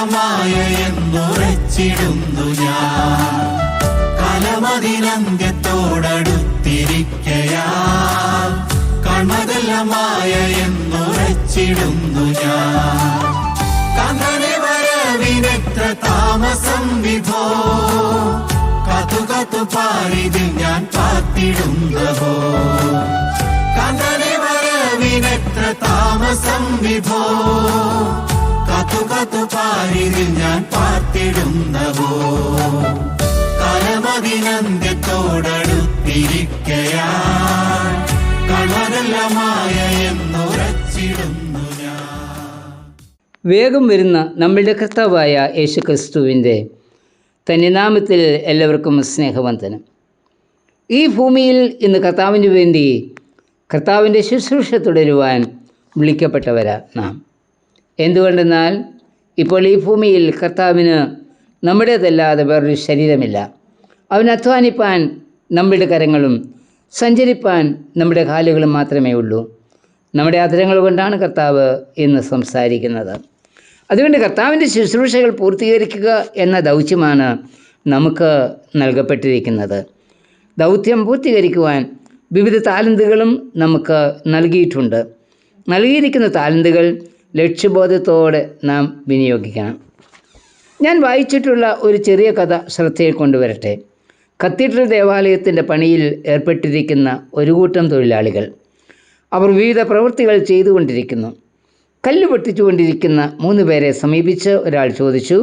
കൺമതെല്ലാമായ എന്നുറച്ചിടുന്നു ഞാൻ. കലമതിനന്ത്യത്തോടടുത്തിരിക്കയാൽ കൺമതെല്ലാമായ എന്നുറച്ചിടുന്നു ഞാൻ. കണ്ണനെ വരവിനെത്ര താമസം വിഭോ, കതു പാരിതിൽ ഞാൻ പാർത്തിടുന്നവോ. കണ്ണനെ വരവിനെത്ര താമസം വിഭോ, കതു പാരിതിൽ ഞാൻ പാർത്തിടുന്നവോ. കലമതിനന്ത്യത്തോടടുത്തിരിക്കയാൽ കൺമതെല്ലാമായ എന്നുറച്ചിടുന്നു ഞാൻ. വേഗം വരുന്ന നമ്മളുടെ കർത്താവായ യേശുക്രിസ്തുവിൻ്റെ തന്നിനാമത്തിൽ എല്ലാവർക്കും സ്നേഹവന്ദനം. ഈ ഭൂമിയിൽ ഇന്ന് കർത്താവിന് വേണ്ടി കർത്താവിൻ്റെ ശുശ്രൂഷ തുടരുവാൻ വിളിക്കപ്പെട്ടവരാ നാം. എന്തുകൊണ്ടെന്നാൽ ഇപ്പോൾ ഈ ഭൂമിയിൽ കർത്താവിന് നമ്മുടേതല്ലാതെ വേറൊരു ശരീരമില്ല. അവന് അധ്വാനിപ്പാൻ നമ്മുടെ കരങ്ങളും സഞ്ചരിപ്പാൻ നമ്മുടെ കാലുകളും മാത്രമേ ഉള്ളൂ. നമ്മുടെ അധരങ്ങൾ കൊണ്ടാണ് കർത്താവ് ഇന്ന് സംസാരിക്കുന്നത്. അതുകൊണ്ട് കർത്താവിൻ്റെ ശുശ്രൂഷകൾ പൂർത്തീകരിക്കുക എന്ന ദൗത്യമാണ് നമുക്ക് നൽകപ്പെട്ടിരിക്കുന്നത്. ദൗത്യം പൂർത്തീകരിക്കുവാൻ വിവിധ താലന്തുകളും നമുക്ക് നൽകിയിട്ടുണ്ട്. നൽകിയിരിക്കുന്ന താലന്തുകൾ ലക്ഷ്യബോധത്തോടെ നാം വിനിയോഗിക്കണം. ഞാൻ വായിച്ചിട്ടുള്ള ഒരു ചെറിയ കഥ ശ്രദ്ധയിൽ കൊണ്ടുവരട്ടെ. കത്തീഡ്രൽ ദേവാലയത്തിൻ്റെ പണിയിൽ ഏർപ്പെട്ടിരിക്കുന്ന ഒരു കൂട്ടം തൊഴിലാളികൾ. അവർ വിവിധ പ്രവൃത്തികൾ ചെയ്തുകൊണ്ടിരിക്കുന്നു. കല്ല് പൊട്ടിച്ചുകൊണ്ടിരിക്കുന്ന 3 പേരെ സമീപിച്ച് ഒരാൾ ചോദിച്ചു,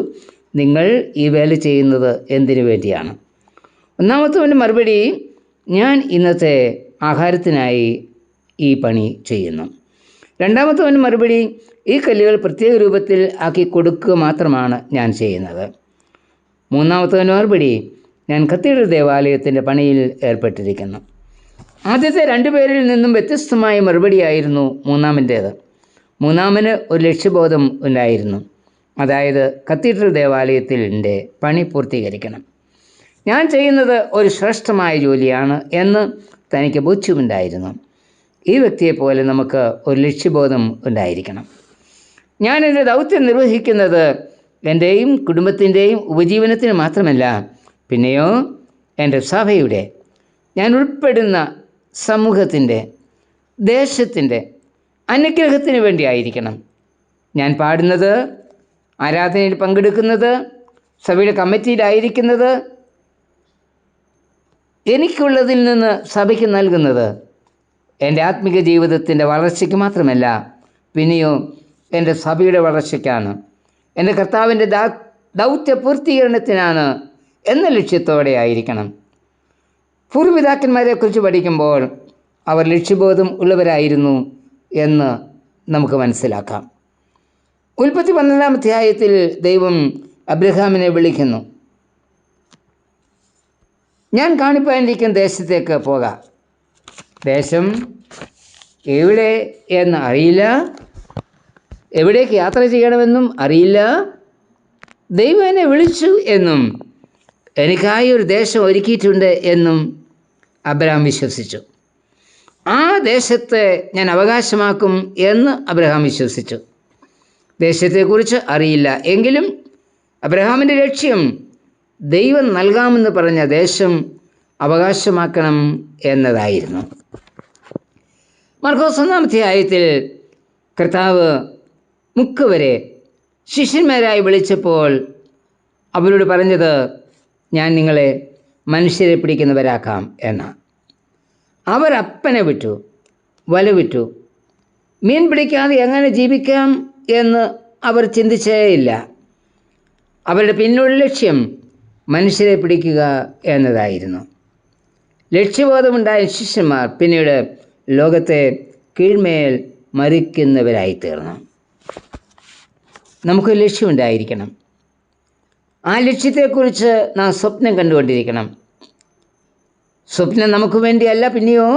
നിങ്ങൾ ഈ വേല ചെയ്യുന്നത് എന്തിനു വേണ്ടിയാണ്? ഒന്നാമത്തവൻ്റെ മറുപടി, ഞാൻ ഇന്നത്തെ ആഹാരത്തിനായി ഈ പണി ചെയ്യുന്നു. രണ്ടാമത്തവൻ്റെ മറുപടി, ഈ കല്ലുകൾ പ്രത്യേക രൂപത്തിൽ ആക്കി കൊടുക്കുക മാത്രമാണ് ഞാൻ ചെയ്യുന്നത്. മൂന്നാമത്തവൻ്റെ മറുപടി, ഞാൻ കത്തീഡ്രൽ ദേവാലയത്തിൻ്റെ പണിയിൽ ഏർപ്പെട്ടിരിക്കുന്നു. ആദ്യത്തെ 2 പേരിൽ നിന്നും വ്യത്യസ്തമായ മറുപടിയായിരുന്നു മൂന്നാമൻ്റേത്. മൂന്നാമന് ഒരു ലക്ഷ്യബോധം ഉണ്ടായിരുന്നു. അതായത് കത്തീഡ്രൽ ദേവാലയത്തിൻ്റെ പണി പൂർത്തീകരിക്കണം. ഞാൻ ചെയ്യുന്നത് ഒരു ശ്രേഷ്ഠമായ ജോലിയാണ് എന്ന് തനിക്ക് ബോധ്യമുണ്ടായിരുന്നു. ഈ വ്യക്തിയെപ്പോലെ നമുക്ക് ഒരു ലക്ഷ്യബോധം ഉണ്ടായിരിക്കണം. ഞാൻ എൻ്റെ ദൗത്യം നിർവഹിക്കുന്നത് എൻ്റെയും കുടുംബത്തിൻ്റെയും ഉപജീവനത്തിന് മാത്രമല്ല, പിന്നെയോ എൻ്റെ സഭയുടെ, ഞാൻ ഉൾപ്പെടുന്ന സമൂഹത്തിൻ്റെ, ദേശത്തിൻ്റെ അനുഗ്രഹത്തിന് വേണ്ടിയായിരിക്കണം. ഞാൻ പാടുന്നത്, ആരാധനയിൽ പങ്കെടുക്കുന്നത്, സഭയുടെ കമ്മിറ്റിയിലായിരിക്കുന്നത്, എനിക്കുള്ളതിൽ നിന്ന് സഭയ്ക്ക് നൽകുന്നത് എൻ്റെ ആത്മിക ജീവിതത്തിൻ്റെ വളർച്ചയ്ക്ക് മാത്രമല്ല, പിന്നെയോ എൻ്റെ സഭയുടെ വളർച്ചയ്ക്കാണ്, എൻ്റെ കർത്താവിൻ്റെ ദൗത്യ പൂർത്തീകരണത്തിനാണ് എന്ന ലക്ഷ്യത്തോടെ ആയിരിക്കണം. പൂർവ്വപിതാക്കന്മാരെക്കുറിച്ച് പഠിക്കുമ്പോൾ അവർ ലക്ഷ്യബോധം ഉള്ളവരായിരുന്നു എന്ന് നമുക്ക് മനസ്സിലാക്കാം. ഉൽപ്പത്തി 12-ാം അധ്യായത്തിൽ ദൈവം അബ്രഹാമിനെ വിളിക്കുന്നു. ഞാൻ കാണിപ്പാനിരിക്കുന്ന ദേശത്തേക്ക് പോകാം. ദേശം എവിടെ എന്ന് അറിയില്ല, എവിടേക്ക് യാത്ര ചെയ്യണമെന്നും അറിയില്ല. ദൈവം എന്നെ വിളിച്ചു എന്നും എനിക്കായി ഒരു ദേശം ഒരുക്കിയിട്ടുണ്ട് എന്നും അബ്രഹാം വിശ്വസിച്ചു. ആ ദേശത്തെ ഞാൻ അവകാശമാക്കും എന്ന് അബ്രഹാം വിശ്വസിച്ചു. ദേശത്തെക്കുറിച്ച് അറിയില്ല, എങ്കിലും അബ്രഹാമിൻ്റെ ലക്ഷ്യം ദൈവം നൽകാമെന്ന് പറഞ്ഞ ദേശം അവകാശമാക്കണം എന്നതായിരുന്നു. മർക്കോസ് 1-ാം അധ്യായത്തിൽ കർത്താവ് 30 പേരെ ശിഷ്യന്മാരായി വിളിച്ചപ്പോൾ അവരോട് പറഞ്ഞത്, ഞാൻ നിങ്ങളെ മനുഷ്യരെ പിടിക്കുന്നവരാക്കാം എന്നാണ്. അവർ അപ്പനെ വിറ്റു, വല വിറ്റു. മീൻ പിടിക്കാതെ എങ്ങനെ ജീവിക്കാം എന്ന് അവർ ചിന്തിച്ചേയില്ല. അവരുടെ പിന്നുള്ള ലക്ഷ്യം മനുഷ്യരെ പിടിക്കുക എന്നതായിരുന്നു. ലക്ഷ്യബോധമുണ്ടായ ശിഷ്യന്മാർ പിന്നീട് ലോകത്തെ കീഴ്മേൽ മരിക്കുന്നവരായിത്തീർന്നു. നമുക്ക് ലക്ഷ്യമുണ്ടായിരിക്കണം. ആ ലക്ഷ്യത്തെക്കുറിച്ച് നാം സ്വപ്നം കണ്ടുകൊണ്ടിരിക്കണം. സ്വപ്നം നമുക്ക് വേണ്ടിയല്ല, പിന്നെയോ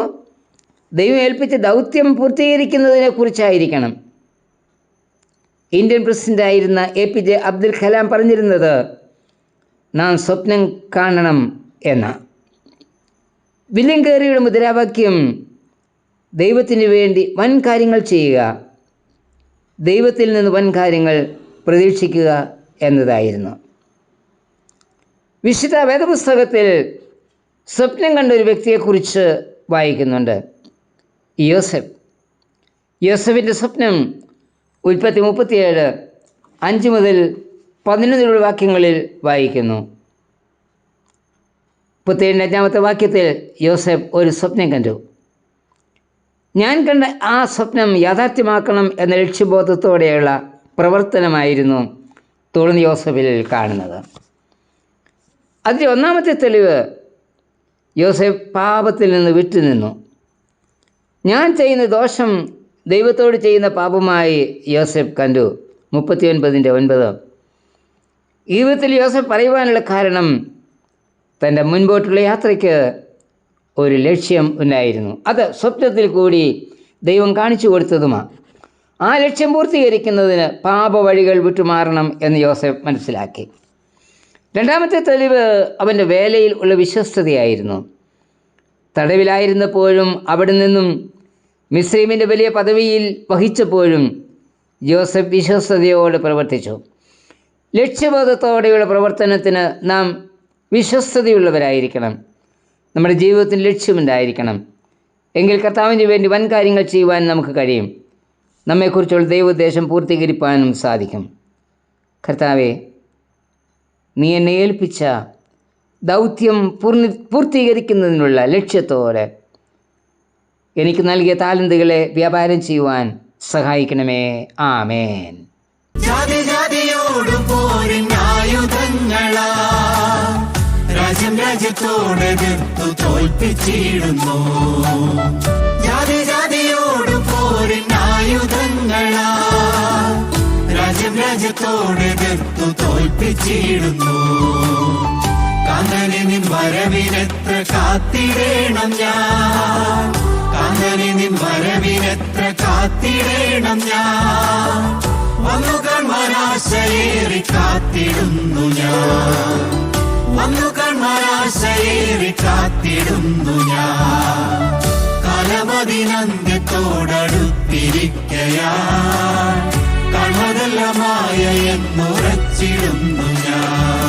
ദൈവം ഏൽപ്പിച്ച ദൗത്യം പൂർത്തീകരിക്കുന്നതിനെ കുറിച്ചായിരിക്കണം. ഇന്ത്യൻ പ്രസിഡൻ്റായിരുന്ന APJ അബ്ദുൽ കലാം പറഞ്ഞിരുന്നത്, നാം സ്വപ്നം കാണണം എന്ന. വില്യം കേറിയുടെ മുദ്രാവാക്യം ദൈവത്തിന് വേണ്ടി വൻ കാര്യങ്ങൾ ചെയ്യുക, ദൈവത്തിൽ നിന്ന് വൻ കാര്യങ്ങൾ പ്രതീക്ഷിക്കുക എന്നതായിരുന്നു. വിശുദ്ധ വേദപുസ്തകത്തിൽ സ്വപ്നം കണ്ട ഒരു വ്യക്തിയെക്കുറിച്ച് വായിക്കുന്നുണ്ട്. യോസെഫിൻ്റെ സ്വപ്നം ഉൽപ്പത്തി 37:5-11 വാക്യങ്ങളിൽ വായിക്കുന്നു. 37-ാമത്തെ വാക്യത്തിൽ യോസെഫ് ഒരു സ്വപ്നം കണ്ടു. ഞാൻ കണ്ട ആ സ്വപ്നം യാഥാർത്ഥ്യമാക്കണം എന്ന ലക്ഷ്യബോധത്തോടെയുള്ള പ്രവർത്തനമായിരുന്നു തുടർന്ന് യോസെഫിൽ കാണുന്നത്. അതിൻ്റെ ഒന്നാമത്തെ തെളിവ്, യോസെഫ് പാപത്തിൽ നിന്ന് വിട്ടുനിന്നു. ഞാൻ ചെയ്യുന്ന ദോഷം ദൈവത്തോട് ചെയ്യുന്ന പാപമായി യോസെഫ് കണ്ടു. 39:9. ഈ വിധത്തിൽ യോസെഫ് പറയുവാനുള്ള കാരണം തൻ്റെ മുൻപോട്ടുള്ള യാത്രയ്ക്ക് ഒരു ലക്ഷ്യം ഉണ്ടായിരുന്നു. അത് സ്വപ്നത്തിൽ കൂടി ദൈവം കാണിച്ചു കൊടുത്തതുമാണ്. ആ ലക്ഷ്യം പൂർത്തീകരിക്കുന്നതിന് പാപവഴികൾ വിട്ടുമാറണം എന്ന് യോസെഫ് മനസ്സിലാക്കി. രണ്ടാമത്തെ തെളിവ് അവൻ്റെ വേലയിൽ ഉള്ള വിശ്വസ്തതയായിരുന്നു. തടവിലായിരുന്നപ്പോഴും അവിടെ നിന്നും മിസ്രൈമിൻ്റെ വലിയ പദവിയിൽ വഹിച്ചപ്പോഴും യോസെഫ് വിശ്വസ്തയോടെ പ്രവർത്തിച്ചു. ലക്ഷ്യബോധത്തോടെയുള്ള പ്രവർത്തനത്തിന് നാം വിശ്വസ്തതയുള്ളവരായിരിക്കണം. നമ്മുടെ ജീവിതത്തിന് ലക്ഷ്യമുണ്ടായിരിക്കണം. എങ്കിൽ കർത്താവിന് വേണ്ടി വൻ കാര്യങ്ങൾ ചെയ്യുവാൻ നമുക്ക് കഴിയും. നമ്മെക്കുറിച്ചുള്ള ദൈവോദ്ദേശം പൂർത്തീകരിക്കാനും സാധിക്കും. കർത്താവെ, നീ എന്നെ ഏൽപ്പിച്ച ദൗത്യം പൂർത്തീകരിക്കുന്നതിനുള്ള ലക്ഷ്യത്തോടെ എനിക്ക് നൽകിയ താലന്തുകളെ വ്യാപാരം ചെയ്യുവാൻ സഹായിക്കണമേ. ആമേൻ. ജാതി ജാതിയോട് പോരിനായുധങ്ങളാ രാജ്യം രാജ്യത്തോട് എതിർത്തു തോൽപ്പിച്ചിടുന്നു. ജാതി ജാതിയോട് പോരിനായുധങ്ങളാ രാജ്യം രാജ്യത്തോട് എതിർത്തു തോൽപ്പിച്ചിടുന്നു. കാന്തനെ നിൻ വരവിനെത്ര കാത്തിടേണം ഞാൻ, കാന്തനെ നിൻ വരവിനെത്ര കാത്തിടേണം ഞാൻ. വന്നു കൺമനാശയേറി കാത്തിടുന്നു ഞാൻ, വന്നു കൺമനാശയേറി കാത്തിടുന്നു ഞാൻ. കാലമതിനന്ത്യത്തോടടുത്തിരിക്കയാൽ കൺമതെല്ലാമായ എന്നുറച്ചിടുന്നു ഞാൻ.